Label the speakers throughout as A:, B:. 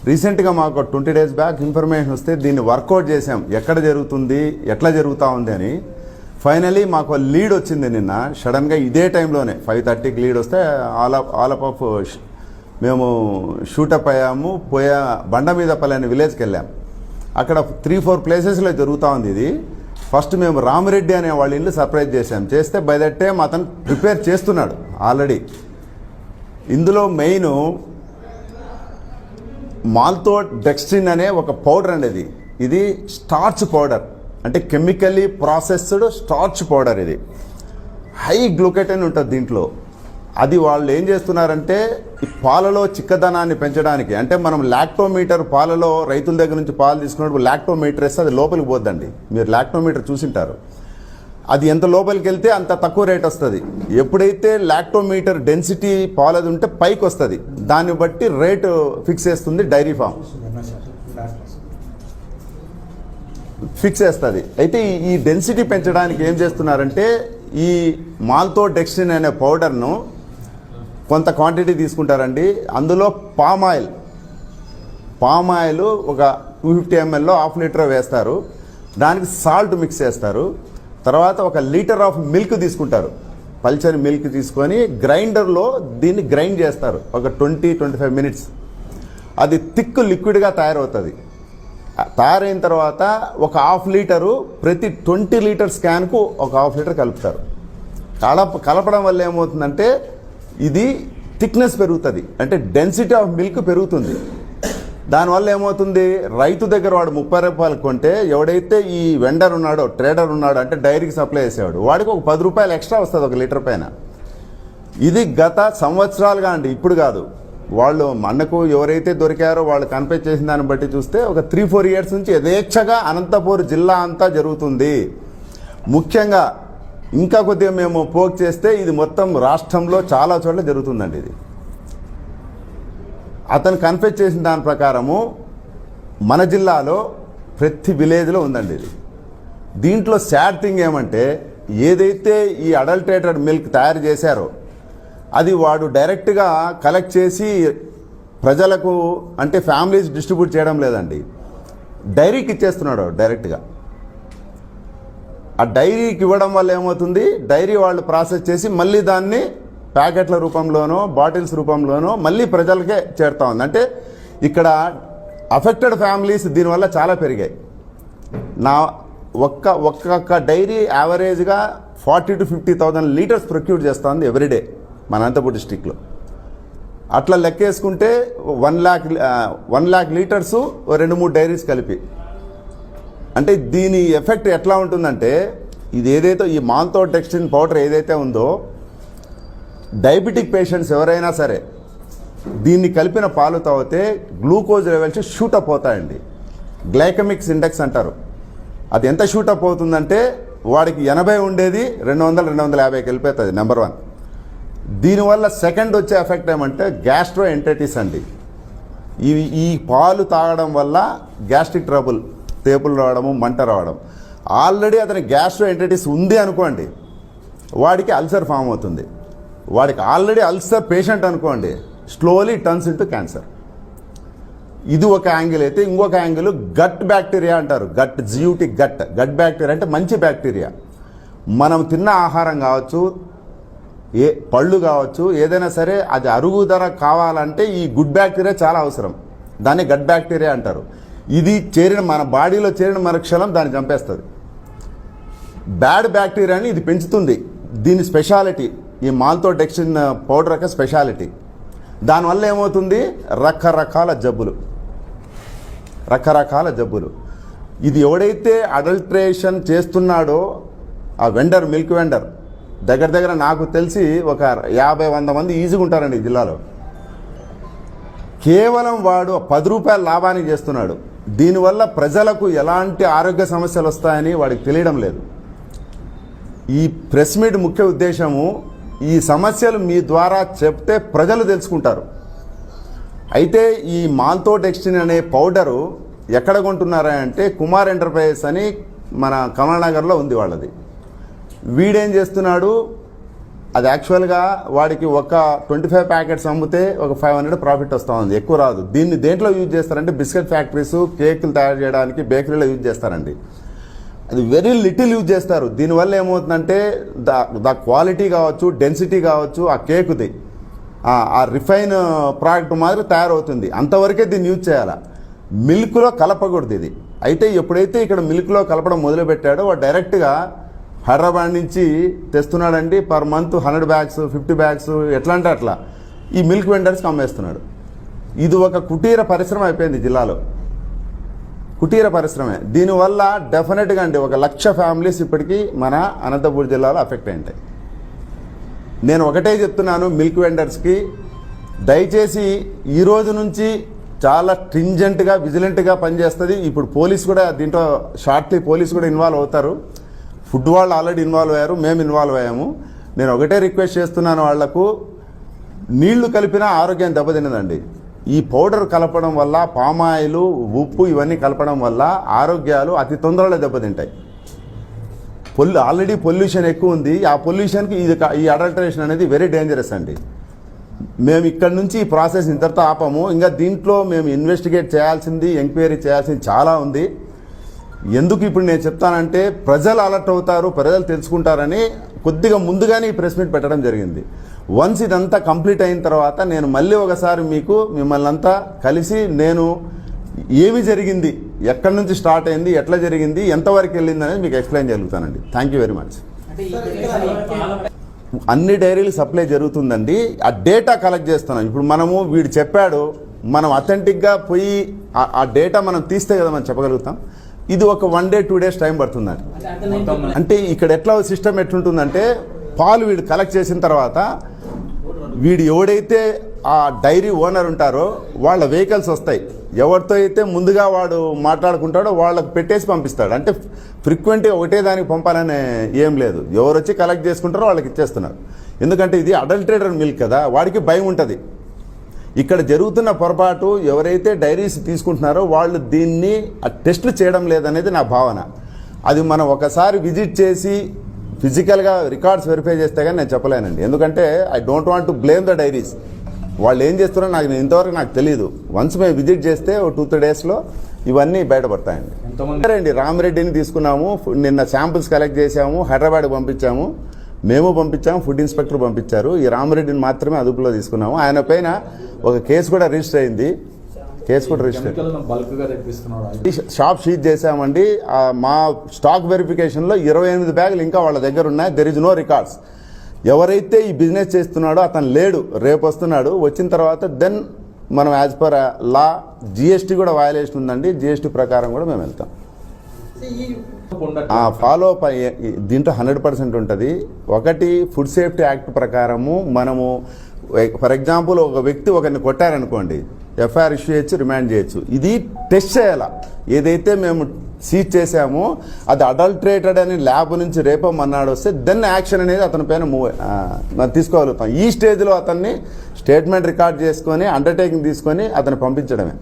A: రీసెంట్గా మాకు 20 days back information వస్తే దీన్ని వర్కౌట్ చేసాం, ఎక్కడ జరుగుతుంది, ఎట్లా జరుగుతూ ఉంది అని. ఫైనలీ మాకు లీడ్ వచ్చింది నిన్న సడన్గా ఇదే టైంలోనే 5:30కి లీడ్ వస్తే ఆల్ ఆఫ్ మేము షూటప్ అయ్యాము. బండ మీద పల్లె అనే విలేజ్కి వెళ్ళాం. అక్కడ 3-4 ప్లేసెస్లో జరుగుతూ ఉంది ఇది. ఫస్ట్ మేము రామిరెడ్డి అనే వాళ్ళ ఇల్లు సర్ప్రైజ్ చేసాం. చేస్తే బై దట్ టైం అతను ప్రిపేర్ చేస్తున్నాడు ఆల్రెడీ. ఇందులో మెయిన్ మాల్తోడెక్స్ట్రిన్ అనే ఒక పౌడర్ అనేది, ఇది స్టార్చ్ పౌడర్, అంటే కెమికల్లీ ప్రాసెస్డ్ స్టార్చ్ పౌడర్. ఇది హై గ్లూకెటైన్ ఉంటుంది దీంట్లో. అది వాళ్ళు ఏం చేస్తున్నారంటే ఈ పాలలో చిక్కదనాన్ని పెంచడానికి, అంటే మనం లాక్టోమీటర్ పాలలో రైతుల దగ్గర నుంచి పాలు తీసుకున్నప్పుడు లాక్టోమీటర్ వేస్తే అది లోపలికి పోద్దండి. మీరు లాక్టోమీటర్ చూసింటారు. అది ఎంత లోపలికి వెళ్తే అంత తక్కువ రేట్ వస్తుంది. ఎప్పుడైతే లాక్టోమీటర్ డెన్సిటీ పాలది ఉంటే పైకి వస్తుంది, దాన్ని బట్టి రేటు ఫిక్స్ చేస్తుంది డైరీ ఫామ్, ఫిక్స్ చేస్తుంది. అయితే ఈ డెన్సిటీ పెంచడానికి ఏం చేస్తున్నారంటే ఈ మాల్తోడెక్స్ట్రిన్ అనే పౌడర్ను కొంత క్వాంటిటీ తీసుకుంటారండి. అందులో పామ్ ఆయిల్ ఒక 250 ml 1/2 లీటర్ వేస్తారు. దానికి సాల్ట్ మిక్స్ చేస్తారు. తర్వాత 1 లీటర్ ఆఫ్ మిల్క్ తీసుకుంటారు. పల్చని మిల్క్ తీసుకొని గ్రైండర్లో దీన్ని గ్రైండ్ చేస్తారు ఒక 20-25 minutes. అది థిక్ లిక్విడ్గా తయారవుతుంది. తయారైన తర్వాత 1/2 లీటరు ప్రతి 20 లీటర్స్ క్యాన్కు 1/2 లీటర్ కలుపుతారు. కలపడం వల్ల ఏమవుతుందంటే ఇది థిక్నెస్ పెరుగుతుంది, అంటే డెన్సిటీ ఆఫ్ మిల్క్ పెరుగుతుంది. దానివల్ల ఏమవుతుంది, రైతు దగ్గర వాడు 30 రూపాయలు కొంటే ఎవడైతే ఈ వెండర్ ఉన్నాడో, ట్రేడర్ ఉన్నాడో, అంటే డైరీకి సప్లై చేసేవాడు, వాడికి ఒక 10 రూపాయలు ఎక్స్ట్రా వస్తుంది 1 లీటర్ పైన. ఇది గత సంవత్సరాలుగా అండి, ఇప్పుడు కాదు. వాళ్ళు మనకు ఎవరైతే దొరికారో వాళ్ళు కన్ఫెస్ చేసిన దాన్ని బట్టి చూస్తే ఒక 3-4 years నుంచి యథేచ్ఛగా అనంతపూర్ జిల్లా అంతా జరుగుతుంది. ముఖ్యంగా ఇంకా కొద్దిగా మేము పోక్ చేస్తే ఇది మొత్తం రాష్ట్రంలో చాలా చోట్ల జరుగుతుందండి. ఇది అతను కన్ఫెస్ చేసిన దాని ప్రకారము మన జిల్లాలో ప్రతి విలేజ్లో ఉందండి ఇది. దీంట్లో సాడ్ థింగ్ ఏమంటే ఏదైతే ఈ అడల్టరేటెడ్ మిల్క్ తయారు చేశారో అది వాడు డైరెక్ట్గా కలెక్ట్ చేసి ప్రజలకు, అంటే ఫ్యామిలీస్ డిస్ట్రిబ్యూట్ చేయడం లేదండి, డైరీకి ఇచ్చేస్తున్నాడు డైరెక్ట్గా. ఆ డైరీకి ఇవ్వడం వల్ల ఏమవుతుంది, డైరీ వాళ్ళు ప్రాసెస్ చేసి మళ్ళీ దాన్ని ప్యాకెట్ల రూపంలోనో బాటిల్స్ రూపంలోనో మళ్ళీ ప్రజలకే చేరుతా ఉంది. అంటే ఇక్కడ అఫెక్టెడ్ ఫ్యామిలీస్ దీనివల్ల చాలా పెరిగాయి. నా ఒక్కొక్క డైరీ యావరేజ్గా 40,000-50,000 లీటర్స్ ప్రొక్యూర్ చేస్తుంది ఎవ్రీడే మన అనంతపూర్ డిస్టిక్లో. అట్లా లెక్కేసుకుంటే 1 lakh లీటర్స్ 2-3 డైరీస్ కలిపి. అంటే దీని ఎఫెక్ట్ ఎట్లా ఉంటుందంటే ఇది ఏదైతే ఈ మాల్తోడెక్స్ట్రిన్ పౌడర్ ఏదైతే ఉందో, డయాబెటిక్ పేషెంట్స్ ఎవరైనా సరే దీన్ని కలిపిన పాలు తాగితే గ్లూకోజ్ లెవెల్స్ షూటప్ అవుతాయండి. గ్లైకమిక్స్ ఇండెక్స్ అంటారు. అది ఎంత షూటప్ అవుతుందంటే వాడికి 80 ఉండేది 200-250కి వెళ్ళిపోతుంది. నెంబర్ 1. దీనివల్ల సెకండ్ వచ్చే ఎఫెక్ట్ ఏమంటే గ్యాస్ట్రో ఎంటైటిస్ అండి. ఈ పాలు తాగడం వల్ల గ్యాస్ట్రిక్ ట్రబుల్, తేపులు రావడము, మంట రావడం. ఆల్రెడీ అతనికి గ్యాస్ట్రో ఎంటైటిస్ ఉంది అనుకోండి, వాడికి అల్సర్ ఫామ్ అవుతుంది. వాడికి ఆల్రెడీ అల్సర్ పేషెంట్ అనుకోండి, స్లోలీ టర్న్స్ ఇంటూ క్యాన్సర్. ఇది ఒక యాంగిల్ అయితే, ఇంకొక యాంగిల్ గట్ బ్యాక్టీరియా అంటారు. గట్ బ్యాక్టీరియా అంటే మంచి బ్యాక్టీరియా. మనం తిన్న ఆహారం కావచ్చు, పళ్ళు కావచ్చు, ఏదైనా సరే అది అరుగుదల కావాలంటే ఈ గుడ్ బ్యాక్టీరియా చాలా అవసరం. దాన్ని గట్ బ్యాక్టీరియా అంటారు. ఇది మన బాడీలో చేరిన మరుక్షణం దాన్ని చంపేస్తుంది. బ్యాడ్ బ్యాక్టీరియాని ఇది పెంచుతుంది. దీని స్పెషాలిటీ ఈ మాల్తోడెక్స్ట్రిన్ పౌడర్ యొక్క స్పెషాలిటీ. దానివల్ల ఏమవుతుంది, రకరకాల జబ్బులు. ఇది ఎవడైతే అడల్ట్రేషన్ చేస్తున్నాడో ఆ మిల్క్ వెండర్ దగ్గర నాకు తెలిసి ఒక 50-100 మంది ఈజీగా ఉంటారండి ఈ జిల్లాలో. కేవలం వాడు 10 రూపాయల లాభానికి చేస్తున్నాడు. దీనివల్ల ప్రజలకు ఎలాంటి ఆరోగ్య సమస్యలు వస్తాయని వాడికి తెలియడం లేదు. ఈ ప్రెస్ మీట్ ముఖ్య ఉద్దేశము ఈ సమస్యలు మీ ద్వారా చెప్తే ప్రజలు తెలుసుకుంటారు. అయితే ఈ మాల్తోడెక్స్ట్రిన్ అనే పౌడరు ఎక్కడ కొంటున్నారా అంటే కుమార్ ఎంటర్ప్రైజెస్ అని మన కమలనగర్లో ఉంది వాళ్ళది. వీడేం చేస్తున్నాడు, అది యాక్చువల్గా వాడికి ఒక 25 ప్యాకెట్స్ అమ్మితే ఒక 500 ప్రాఫిట్ వస్తూ ఉంది, ఎక్కువ రాదు. దీన్ని దేంట్లో యూజ్ చేస్తారంటే బిస్కెట్ ఫ్యాక్టరీస్, కేకులు తయారు చేయడానికి బేకరీలో యూజ్ చేస్తారండి. అది వెరీ లిటిల్ యూజ్ చేస్తారు. దీనివల్ల ఏమవుతుందంటే ద క్వాలిటీ కావచ్చు, డెన్సిటీ కావచ్చు, ఆ కేకుది ఆ రిఫైన్ ప్రోడక్ట్ మాదిరి తయారవుతుంది. అంతవరకే దీన్ని యూజ్ చేయాలి, మిల్క్లో కలపకూడదు ఇది. అయితే ఎప్పుడైతే ఇక్కడ మిల్క్లో కలపడం మొదలుపెట్టాడో వాడు డైరెక్ట్గా హైదరాబాద్ నుంచి తెస్తున్నాడండి. పర్ మంత్ 100 బ్యాగ్స్, 50 బ్యాగ్స్, ఎట్లా అంటే అట్లా ఈ మిల్క్ వెండర్స్కి అమ్మేస్తున్నాడు. ఇది ఒక కుటీర పరిశ్రమ అయిపోయింది జిల్లాలో, కుటీర పరిశ్రమే. దీనివల్ల డెఫినెట్గా అండి 1,00,000 ఫ్యామిలీస్ ఇప్పటికీ మన అనంతపురం జిల్లాలో అఫెక్ట్ అయింటాయి. నేను ఒకటే చెప్తున్నాను మిల్క్ వెండర్స్కి, దయచేసి ఈ రోజు నుంచి చాలా స్ట్రింజెంట్గా, విజిలెంట్గా పనిచేస్తుంది. ఇప్పుడు పోలీస్ కూడా దీంట్లో షార్ట్లీ పోలీస్ కూడా ఇన్వాల్వ్ అవుతారు. ఫుడ్ వాళ్ళు ఆల్రెడీ ఇన్వాల్వ్ అయ్యారు, మేము ఇన్వాల్వ్ అయ్యాము. నేను ఒకటే రిక్వెస్ట్ చేస్తున్నాను, వాళ్లకు నీళ్లు కలిపినా ఆరోగ్యం దెబ్బతిన్నదండి. ఈ పౌడర్ కలపడం వల్ల, పామాయిలు, ఉప్పు ఇవన్నీ కలపడం వల్ల ఆరోగ్యాలు అతి తొందరలో దెబ్బతింటాయి. ఆల్రెడీ పొల్యూషన్ ఎక్కువ ఉంది. ఆ పొల్యూషన్కి ఈ అడల్టరేషన్ అనేది వెరీ డేంజరస్ అండి. మేము ఇక్కడ నుంచి ఈ ప్రాసెస్ ఇంతటితో ఆపము. ఇంకా దీంట్లో మేము ఇన్వెస్టిగేట్ చేయాల్సింది, ఎంక్వైరీ చేయాల్సింది చాలా ఉంది. ఎందుకు ఇప్పుడు నేను చెప్తానంటే ప్రజలు అలర్ట్ అవుతారు, ప్రజలు తెలుసుకుంటారని కొద్దిగా ముందుగానే ఈ ప్రెస్ మీట్ పెట్టడం జరిగింది. వన్స్ ఇదంతా కంప్లీట్ అయిన తర్వాత నేను మళ్ళీ ఒకసారి మిమ్మల్ని అంతా కలిసి నేను ఏమి జరిగింది, ఎక్కడి నుంచి స్టార్ట్ అయింది, ఎట్లా జరిగింది, ఎంతవరకు వెళ్ళింది అనేది మీకు ఎక్స్ప్లెయిన్ చేయగలుగుతానండి. Thank you very much. అన్ని డైరీలు సప్లై జరుగుతుందండి. ఆ డేటా కలెక్ట్ చేస్తున్నాం. ఇప్పుడు మనము వీడు చెప్పాడు, మనం అథెంటిక్గా పోయి ఆ డేటా మనం తీస్తే కదా మనం చెప్పగలుగుతాం. ఇది ఒక 1 day 2 days టైం పడుతుందండి. అంటే ఇక్కడ ఎట్లా సిస్టమ్ ఎట్లుంటుందంటే పాలు వీడు కలెక్ట్ చేసిన తర్వాత వీడు ఎవడైతే ఆ డైరీ ఓనర్ ఉంటారో వాళ్ళ వెహికల్స్ వస్తాయి. ఎవరితో అయితే ముందుగా వాడు మాట్లాడుకుంటాడో వాళ్ళకు పెట్టేసి పంపిస్తాడు. అంటే ఫ్రీక్వెంట్గా ఒకటే దానికి పంపాలనే ఏం లేదు. ఎవరు వచ్చి కలెక్ట్ చేసుకుంటారో వాళ్ళకి ఇచ్చేస్తున్నారు. ఎందుకంటే ఇది అడల్టరేటెడ్ మిల్క్ కదా, వాడికి భయం ఉంటుంది. ఇక్కడ జరుగుతున్న పొరపాటు ఎవరైతే డైరీస్ తీసుకుంటున్నారో వాళ్ళు దీన్ని టెస్టులు చేయడం లేదనేది నా భావన. అది మనం ఒకసారి విజిట్ చేసి ఫిజికల్గా రికార్డ్స్ వెరిఫై చేస్తే కానీ నేను చెప్పలేనండి. ఎందుకంటే I don't want to blame the diaries. వాళ్ళు ఏం చేస్తున్నారో ఇంతవరకు నాకు తెలియదు. వన్స్ మేము విజిట్ చేస్తే 2-3 daysలో ఇవన్నీ బయటపడతాయండి. అండి రామిరెడ్డిని తీసుకున్నాము, నిన్న శాంపిల్స్ కలెక్ట్ చేసాము, హైదరాబాద్కి పంపించాము, మేము పంపించాము, ఫుడ్ ఇన్స్పెక్టర్ పంపించారు. ఈ రామిరెడ్డిని మాత్రమే అదుపులో తీసుకున్నాము. ఆయన పైన ఒక కేసు కూడా రిజిస్టర్ అయింది. షాప్ సీజ్ చేసామండి. మా స్టాక్ వెరిఫికేషన్లో 28 బ్యాగులు ఇంకా వాళ్ళ దగ్గర ఉన్నాయి. There is no records. ఎవరైతే ఈ బిజినెస్ చేస్తున్నాడో అతను లేడు, రేపు వస్తున్నాడు. వచ్చిన తర్వాత దెన్ మనం యాజ్ పర్ లా జిఎస్టీ కూడా వయలేషన్ ఉందండి. జిఎస్టీ ప్రకారం కూడా మేము వెళ్తాం. ఫాలో అప్ దీంట్లో 100% ఉంటుంది. ఒకటి ఫుడ్ సేఫ్టీ యాక్ట్ ప్రకారము మనము ఫర్ ఎగ్జాంపుల్ ఒక వ్యక్తి ఒకరిని కొట్టారనుకోండి, ఎఫ్ఐఆర్ ఇష్యూ చేయొచ్చు, రిమాండ్ చేయొచ్చు. ఇది టెస్ట్ చేయాలా. ఏదైతే మేము సీజ్ చేసామో అది అడల్టరేటెడ్ అని ల్యాబ్ నుంచి రేపో మన్నాడు వస్తే దెన్ యాక్షన్ అనేది అతని పైన తీసుకోగలుగుతాం. ఈ స్టేజ్లో అతన్ని స్టేట్మెంట్ రికార్డ్ చేసుకొని అండర్టేకింగ్ తీసుకొని అతను పంపించడమే.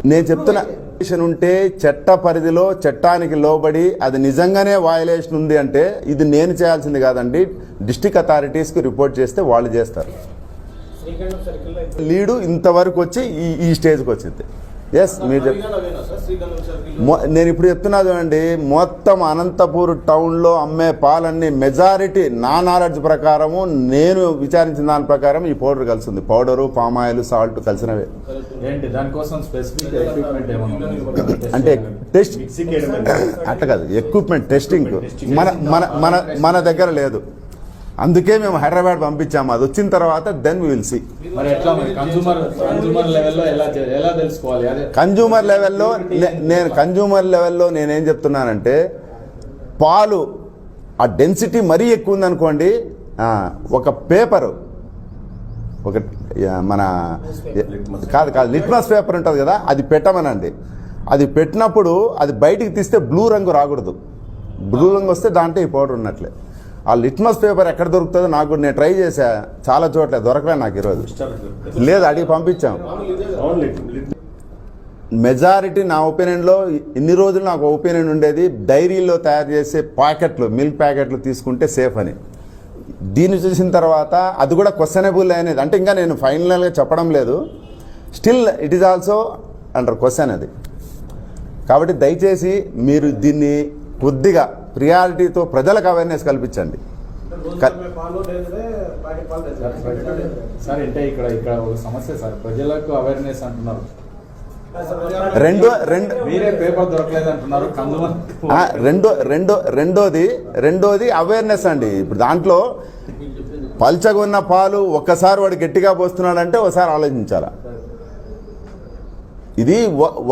A: నేను చెప్తున్న ఉంటే చట్ట పరిధిలో చట్టానికి లోబడి అది నిజంగానే వయలేషన్ ఉంది అంటే ఇది నేను చేయాల్సింది కాదండి. డిస్ట్రిక్ట్ అథారిటీస్కి రిపోర్ట్ చేస్తే వాళ్ళు చేస్తారు. లీడు ఇంతవరకు వచ్చి ఈ స్టేజ్కి వచ్చింది. ఎస్ మీరు నేను ఇప్పుడు చెప్తున్నది అండి, మొత్తం అనంతపూర్ టౌన్లో అమ్మే పాలన్నీ మెజారిటీ నా నాలెడ్జ్ ప్రకారము, నేను విచారించిన దాని ప్రకారం ఈ పౌడర్ కలిసింది. పౌడరు, పామాయిల్, సాల్ట్ కలిసినవే. అంటే టెస్ట్ అట్లా కాదు, ఎక్విప్మెంట్ టెస్టింగ్ మన దగ్గర లేదు. అందుకే మేము హైదరాబాద్ పంపించాము. అది వచ్చిన తర్వాత then we will see. Consumer లెవెల్లో నేనేం చెప్తున్నానంటే పాలు ఆ డెన్సిటీ మరీ ఎక్కువ ఉందనుకోండి, ఒక పేపరు, ఒక మన కాదు లిట్మస్ పేపర్ ఉంటుంది కదా, అది పెట్టమనండి. అది పెట్టినప్పుడు అది బయటికి తీస్తే బ్లూ రంగు రాకూడదు. బ్లూ రంగు వస్తే దాంట్లో ఈ పౌడర్ ఉన్నట్లే. ఆ లిట్మస్ పేపర్ ఎక్కడ దొరుకుతుందో నాకు నేను ట్రై చేశా, చాలా చోట్ల దొరకలే నాకు ఈరోజు. లేదు, అడిగి పంపించాం. మెజారిటీ నా ఒపీనియన్లో ఇన్ని రోజులు నాకు ఒపీనియన్ ఉండేది, డైరీలో తయారు చేసే ప్యాకెట్లు, మిల్క్ ప్యాకెట్లు తీసుకుంటే సేఫ్ అని. దీన్ని చూసిన తర్వాత అది కూడా క్వశ్చనబుల్ అనేది, అంటే ఇంకా నేను ఫైనల్గా చెప్పడం లేదు, still it is also under question అది. కాబట్టి దయచేసి మీరు దీన్ని కొద్దిగా ప్రియారిటీతో ప్రజలకు అవేర్నెస్ కల్పించండి.
B: సార్ అంటే ఇక్కడ ఒక సమస్య సార్, ప్రజలకు అవేర్నెస్ అంటున్నారు, మీరే పేపర్ దొరకలేదు అంటున్నారు.
A: రెండోది అవేర్నెస్ అండి. ఇప్పుడు దాంట్లో పల్చగా ఉన్న పాలు ఒక్కసారి వాడు గట్టిగా పోస్తున్నాడంటే ఒకసారి ఆలోచించాలా. ఇది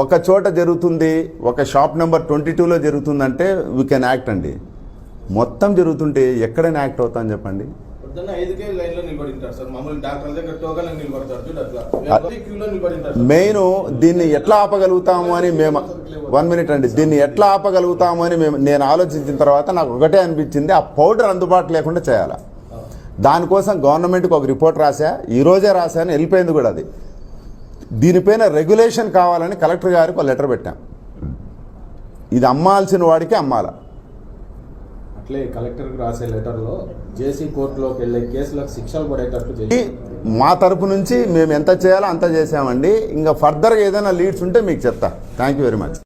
A: ఒక చోట జరుగుతుంది, ఒక షాప్ నెంబర్ 22లో జరుగుతుందంటే వీ కెన్ యాక్ట్ అండి. మొత్తం జరుగుతుంటే ఎక్కడైనా యాక్ట్ అవుతాను చెప్పండి. మెయిన్ దీన్ని ఎట్లా ఆపగలుగుతాము అని మేము 1 మినిట్ అండి, దీన్ని ఎట్లా ఆపగలుగుతాము అని నేను ఆలోచించిన తర్వాత నాకు ఒకటే అనిపించింది, ఆ పౌడర్ అందుబాటు లేకుండా చేయాలి. దానికోసం గవర్నమెంట్కి ఒక రిపోర్ట్ రాశా, ఈరోజే రాశాను, వెళ్ళిపోయింది కూడా అది. దీనిపైన రెగ్యులేషన్ కావాలని కలెక్టర్ గారికి ఒక లెటర్ పెట్టాం. ఇది అమ్మాల్సిన వాడికి అమ్మాల.
B: అట్లే కలెక్టర్కి రాసే లెటర్లో జేసీ కోర్టులోకి వెళ్ళే కేసులకు శిక్షలు పడేటట్టు
A: మా తరపు నుంచి మేము ఎంత చేయాలో అంత చేసామండి. ఇంకా ఫర్దర్గా ఏదైనా లీడ్స్ ఉంటే మీకు చెప్తా. Thank you very much.